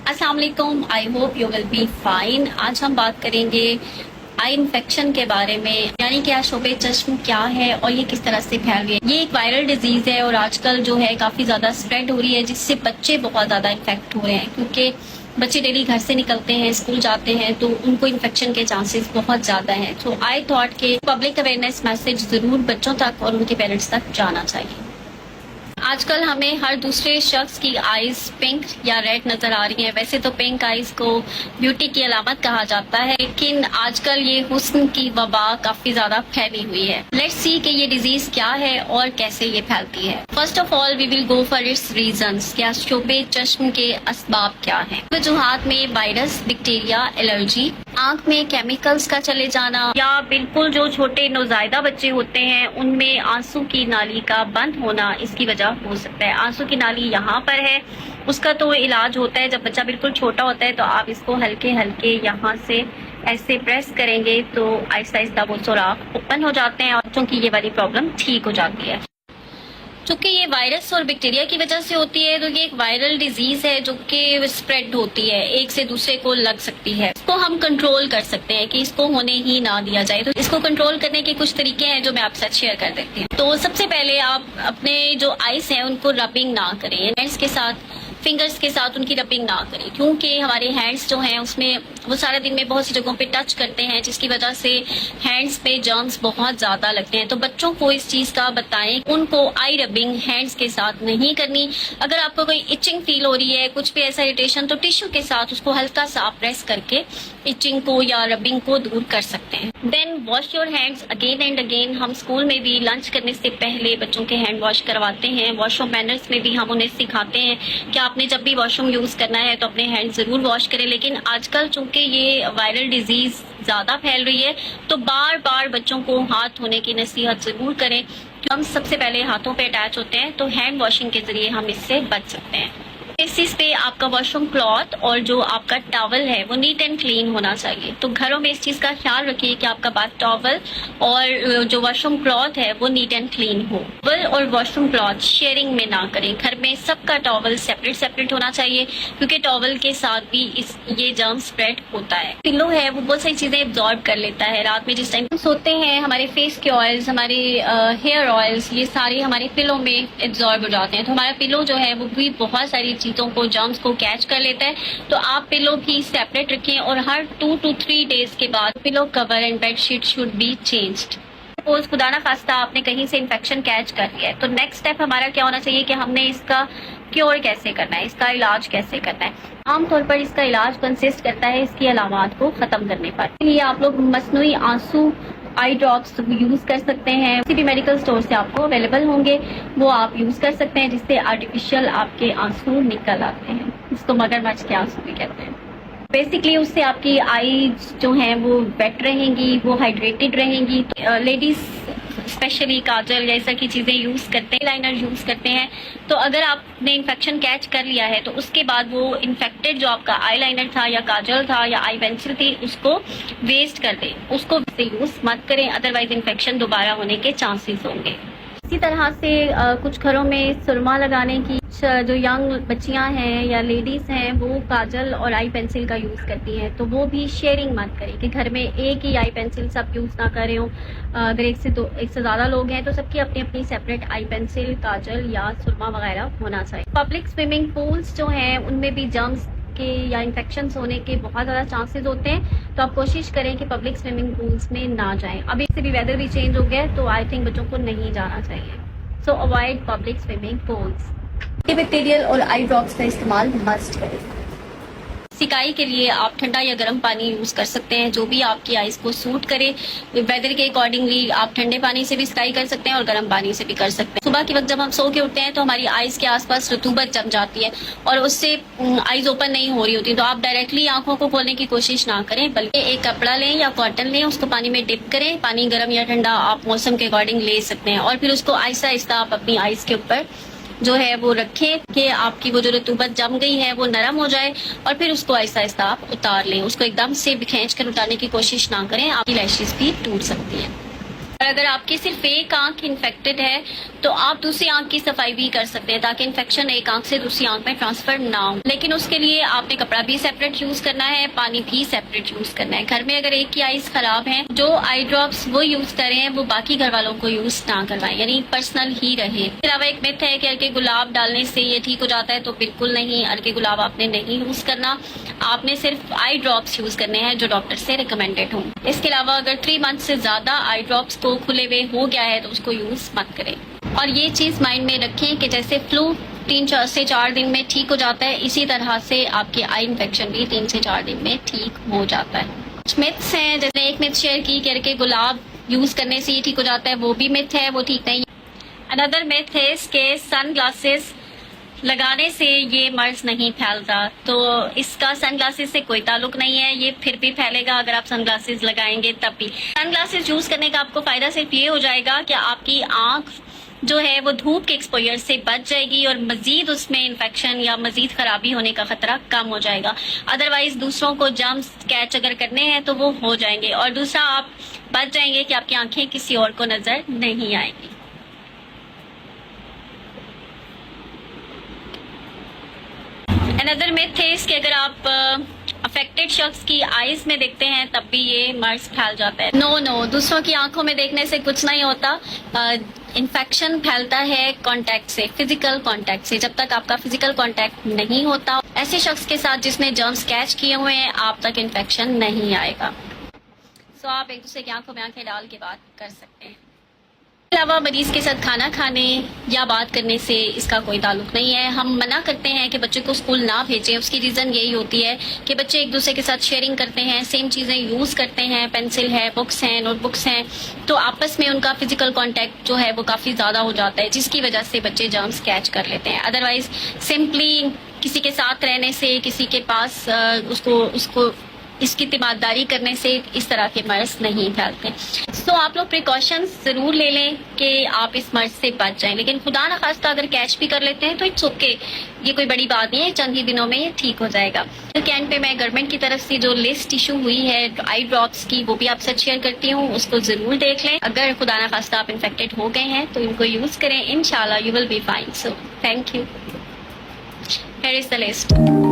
अस्सलाम वालेकुम, I hope you will be fine. आज हम बात करेंगे आई इन्फेक्शन के बारे में, यानी कि शोबे चश्म क्या है और ये किस तरह से फैल रही है। ये एक वायरल डिजीज है और आजकल जो है काफी ज्यादा स्प्रेड हो रही है, जिससे बच्चे बहुत ज्यादा इन्फेक्ट हो रहे हैं, क्योंकि बच्चे डेली घर से निकलते हैं, स्कूल जाते हैं, तो उनको इन्फेक्शन के चांसेस बहुत ज्यादा हैं। तो आई थॉट के पब्लिक अवेयरनेस मैसेज जरूर बच्चों तक और उनके पेरेंट्स तक जाना चाहिए। आजकल हमें हर दूसरे शख्स की आईज पिंक या रेड नजर आ रही है। वैसे तो पिंक आईज को ब्यूटी की अलामत कहा जाता है, लेकिन आजकल ये हुस्न की वबा काफी ज्यादा फैली हुई है। लेट्स सी कि ये डिजीज क्या है और कैसे ये फैलती है। First of all we will go for its reasons. क्या शोबे चश्म के असबाब क्या है? वजूहात में वायरस, बैक्टीरिया, एलर्जी, आंख में केमिकल्स का चले जाना, या बिल्कुल जो छोटे नौजायदा बच्चे होते हैं उनमें आंसू की नाली का बंद होना इसकी वजह हो सकता है। आंसू की नाली यहाँ पर है, उसका तो इलाज होता है। जब बच्चा बिल्कुल छोटा होता है तो आप इसको हल्के हल्के यहाँ से ऐसे प्रेस करेंगे तो आहिस्ता आहिस्ता वो सुराख ओपन हो जाते हैं और बच्चों की ये वाली प्रॉब्लम ठीक हो जाती है। चूंकि ये वायरस और बैक्टीरिया की वजह से होती है, तो ये एक वायरल डिजीज है जो कि स्प्रेड होती है, एक से दूसरे को लग सकती है। इसको हम कंट्रोल कर सकते हैं कि इसको होने ही ना दिया जाए। तो इसको कंट्रोल करने के कुछ तरीके हैं जो मैं आपके साथ शेयर कर देती हूँ। तो सबसे पहले आप अपने जो आइस हैं उनको रबिंग ना करें, हैंड्स के साथ, फिंगर्स के साथ उनकी रबिंग ना करें, क्योंकि हमारे हैंड्स जो हैं उसमें वो सारा दिन में बहुत सी जगहों पे टच करते हैं, जिसकी वजह से हैंड्स पे जर्म्स बहुत ज्यादा लगते हैं। तो बच्चों को इस चीज का बताएं, उनको आई रबिंग हैंड्स के साथ नहीं करनी। अगर आपको कोई इचिंग फील हो रही है, कुछ भी ऐसा इरिटेशन, तो टिश्यू के साथ उसको हल्का सा प्रेस करके इचिंग को या रबिंग को दूर कर सकते हैं। Then wash your hands again and again. हम स्कूल में भी लंच करने से पहले बच्चों के हैंड वॉश करवाते हैं। वॉशरूम मैनर्स में भी हम उन्हें सिखाते हैं कि आपने जब भी वॉशरूम यूज करना है तो अपने हैंड जरूर वॉश करें। लेकिन आजकल चूंकि ये वायरल डिजीज ज्यादा फैल रही है, तो बार बार बच्चों को हाथ धोने की नसीहत जरूर करें। हम सबसे पहले हाथों पे अटैच होते हैं, तो हैंड वॉशिंग के जरिए हम इससे बच सकते हैं। इस चीज पे आपका वॉशरूम क्लॉथ और जो आपका टॉवल है वो नीट एंड क्लीन होना चाहिए। तो घरों में इस चीज का ख्याल रखिए कि आपका बाथ टॉवल और जो वॉशरूम क्लॉथ है वो नीट एंड क्लीन हो। टॉवल और वॉशरूम क्लॉथ शेयरिंग में ना करें। घर में सबका टॉवल सेपरेट सेपरेट होना चाहिए, क्योंकि टॉवल के साथ भी ये जर्म स्प्रेड होता है। पिलो है वो बहुत सारी चीजें एब्जॉर्ब कर लेता है। रात में जिस टाइम हम सोते हैं, हमारे फेस के ऑयल्स, हमारे हेयर ऑयल्स, ये सारे हमारे पिलो में एब्जॉर्ब हो जाते हैं। तो हमारा पिलो जो है वो भी बहुत सारी चीजों को, जर्म्स को कैच कर लेता है। तो आप पिलो भी सेपरेट रखें और हर 2 to 3 डेज के बाद pillow cover and bedsheet should be changed. Suppose खुदा ना खास्ता आपने कहीं से इन्फेक्शन कैच कर लिया है, तो नेक्स्ट स्टेप हमारा क्या होना चाहिए कि हमने इसका क्योर कैसे करना है, इसका इलाज कैसे करना है। आमतौर पर इसका इलाज कंसिस्ट करता है इसकी अलामात को खत्म करने पर। इसलिए आप लोग मसनूई आंसू आई ड्रॉप्स यूज कर सकते हैं। किसी भी मेडिकल स्टोर से आपको अवेलेबल होंगे, वो आप यूज कर सकते हैं, जिससे आर्टिफिशियल आपके आंसू निकल आते हैं। इसको मगरमच्छ के आंसू भी कहते हैं। बेसिकली उससे आपकी आईज जो हैं वो वेट रहेंगी, वो हाइड्रेटेड रहेंगी। तो लेडीज स्पेशली काजल जैसा की चीजें यूज करते हैं, लाइनर यूज करते हैं। तो अगर आपने इन्फेक्शन कैच कर लिया है तो उसके बाद वो इन्फेक्टेड जो आपका आई लाइनर था या काजल था या आई पेंसिल थी, उसको वेस्ट कर दें, उसको यूज मत करें, अदरवाइज इन्फेक्शन दोबारा होने के चांसेस होंगे। इसी तरह से कुछ घरों में सुरमा लगाने की, जो यंग बच्चियां हैं या लेडीज हैं वो काजल और आई पेंसिल का यूज करती हैं, तो वो भी शेयरिंग मत करें कि घर में एक ही आई पेंसिल सब यूज ना करें हो। अगर एक से ज्यादा लोग हैं तो सबकी अपनी अपनी सेपरेट आई पेंसिल, काजल या सुरमा वगैरह होना चाहिए। पब्लिक स्विमिंग पूल्स जो हैं उनमें भी जर्म्स के या इन्फेक्शन होने के बहुत ज़्यादा चांसेस होते हैं, तो आप कोशिश करें कि पब्लिक स्विमिंग पूल्स में ना जाएं। अभी इससे भी वेदर भी चेंज हो गया है, तो आई थिंक बच्चों को नहीं जाना चाहिए। सो avoid public swimming pools. Bacterial और आई ड्रॉप्स का इस्तेमाल मस्ट करें। सिकाई के लिए आप ठंडा या गर्म पानी यूज कर सकते हैं, जो भी आपकी आइज को सूट करे। वेदर के अकॉर्डिंगली आप ठंडे पानी से भी सिकाई कर सकते हैं और गर्म पानी से भी कर सकते हैं। सुबह के वक्त जब हम सो के उठते हैं तो हमारी आइज के आसपास रतूबत जम जाती है और उससे आइज ओपन नहीं हो रही होती, तो आप डायरेक्टली आंखों को खोलने की कोशिश ना करें, बल्कि एक कपड़ा लें या कॉटन लें, उसको पानी में डिप करें। पानी गर्म या ठंडा आप मौसम के अकॉर्डिंग ले सकते हैं, और फिर उसको आहिस्ता आहिस्ता आप अपनी आइज के ऊपर जो है वो रखें कि आपकी वो जो रतूबत जम गई है वो नरम हो जाए, और फिर उसको आहिस्ता आहिस्ता आप उतार लें। उसको एकदम से खींच कर उतारने की कोशिश ना करें, आपकी लैशेस भी टूट सकती हैं। और अगर आपकी सिर्फ एक आंख इन्फेक्टेड है तो आप दूसरी आंख की सफाई भी कर सकते हैं ताकि इन्फेक्शन एक आंख से दूसरी आंख में ट्रांसफर ना हो। लेकिन उसके लिए आपने कपड़ा भी सेपरेट यूज करना है, पानी भी सेपरेट यूज करना है। घर में अगर एक की आईज खराब है, जो आई ड्रॉप्स वो यूज कर रहे हैं वो बाकी घर वालों को यूज ना करवाएं, यानी पर्सनल ही रहे। इसके अलावा एक मिथ है कि अर्के गुलाब डालने से ये ठीक हो जाता है, तो बिल्कुल नहीं। अर्के गुलाब आपने नहीं यूज करना, आपने सिर्फ आई ड्रॉप्स यूज करने हैं जो डॉक्टर से रिकमेंडेड हों। इसके अलावा अगर 3 मंथ से ज्यादा आई ड्रॉप्स को खुले हुए हो गया है तो उसको यूज मत करें। और ये चीज माइंड में रखें कि जैसे फ्लू 3 से 4 दिन में ठीक हो जाता है, इसी तरह से आपके आई इन्फेक्शन भी 3 से 4 दिन में ठीक हो जाता है। कुछ मिथ्स हैं, जैसे एक मिथ शेयर की करके गुलाब यूज करने से ये ठीक हो जाता है, वो भी मिथ है, वो ठीक नहीं। अनदर मिथ है कि सन ग्लासेस लगाने से ये मर्ज नहीं फैलता, तो इसका सनग्लासेस से कोई ताल्लुक नहीं है। ये फिर भी फैलेगा अगर आप सनग्लासेस लगाएंगे तब भी। सनग्लासेस यूज करने का आपको फायदा सिर्फ ये हो जाएगा कि आपकी आंख जो है वो धूप के एक्सपोजर से बच जाएगी और मजीद उसमें इन्फेक्शन या मजीद खराबी होने का खतरा कम हो जाएगा। अदरवाइज दूसरों को जर्म्स कैच अगर करने हैं तो वो हो जाएंगे, और दूसरा आप बच जाएंगे कि आपकी आंखें किसी और को नजर नहीं आएंगी। अनदर मिथ है कि अगर आप अफेक्टेड शख्स की आईज में देखते हैं तब भी ये मर्ज फैल जाता है। नो, दूसरों की आंखों में देखने से कुछ नहीं होता। इन्फेक्शन फैलता है कांटेक्ट से, फिजिकल कांटेक्ट से। जब तक आपका फिजिकल कांटेक्ट नहीं होता ऐसे शख्स के साथ जिसने जर्म्स कैच किए हुए हैं, आप तक इन्फेक्शन नहीं आएगा। सो आप एक दूसरे की आंखों में आंखें डाल के बात कर सकते हैं। इसके अलावा मरीज के साथ खाना खाने या बात करने से इसका कोई ताल्लुक नहीं है। हम मना करते हैं कि बच्चे को स्कूल ना भेजें, उसकी रीज़न यही होती है कि बच्चे एक दूसरे के साथ शेयरिंग करते हैं, सेम चीज़ें यूज़ करते हैं, पेंसिल है, बुक्स हैं, नोटबुक्स हैं, तो आपस में उनका फिजिकल कांटेक्ट जो है वो काफ़ी ज़्यादा हो जाता है, जिसकी वजह से बच्चे जर्म्स कैच कर लेते हैं। अदरवाइज सिंपली किसी के साथ रहने से, किसी के पास उसको इसकी तीमारदारी करने से इस तरह के मर्ज नहीं फैलते। सो आप लोग प्रिकॉशंस जरूर ले लें कि आप इस मर्ज से बच जाएं, लेकिन खुदा न खास्ता अगर कैच भी कर लेते हैं तो इट्स ओके, ये कोई बड़ी बात नहीं है, चंद ही दिनों में ये ठीक हो जाएगा। तो कैन पे मैं गवर्नमेंट की तरफ से जो लिस्ट इशू हुई है आई ड्रॉप्स की, वो भी आपसे शेयर करती हूँ, उसको जरूर देख लें। अगर खुदा न खास्ता आप इन्फेक्टेड हो गए हैं तो इनको यूज करें, इंशाल्लाह you will be fine. So thank you. Here is the list.